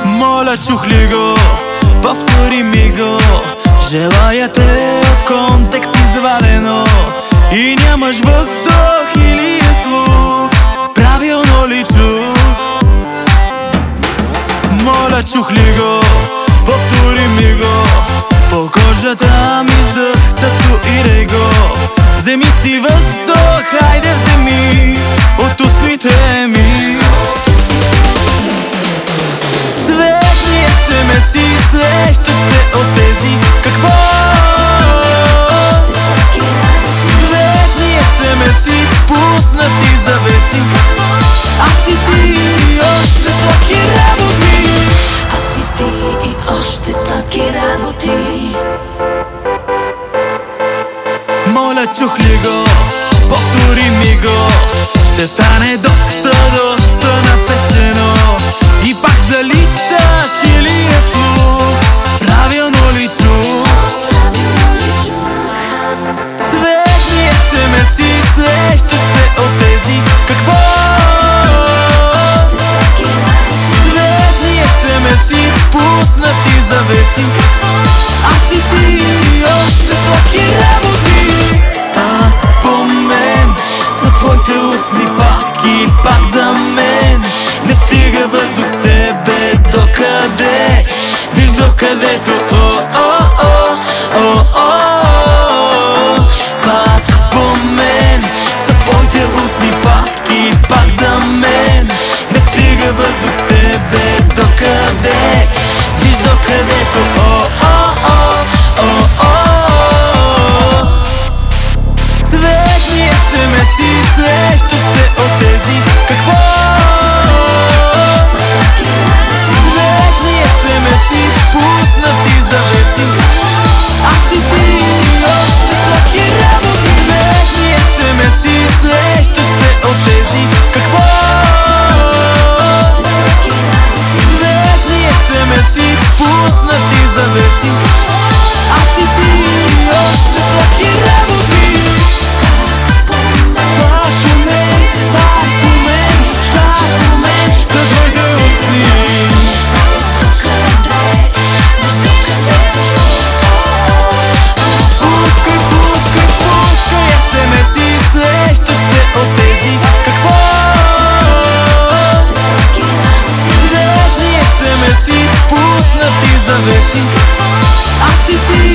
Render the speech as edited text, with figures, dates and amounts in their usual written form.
Моля, чух ли го? Повтори ми го. Желая те от контекст извадено и нямаш въздух или е слух. Правилно ли чух? Моля, чух ли го? Повтори ми го. По кожата ми издъх, татуирай го. Вземи си въздух, хайде вземи от устните ми. Цветни SMS-и, срещаш се от тези. Какво? Цветни SMS-и, пуснати завеси. Аз и ти и още сладки работи. Аз и ти и още сладки работи. Моля, чух ли го? Повтори ми го. Ще стане доста напечено. И пак залиташ или е слух. Правилно ли чух? Цветни SMS-и, срещаш се от тези. Какво? Цветни SMS-и, пуснати завеси. Аз и ти и още сладки работи. Пак по мен са твоите устни, пак и пак за мен. Не стига въздух с тебе докъде. Виж докъдето, пак по мен са твоите устни, пак и пак за мен. Не стига въздух с тебе докъде. Виж докъдето, Цветни SMS-и, срещаш се от тези. Какво? Цветни SMS-и, пуснати завеси. Аз и ти и още сладки работи. Цветни SMS-и, срещаш се от тези. Какво? Цветни SMS-и, пуснати завеси. Аз и ти и още сладки работи. Аз и ти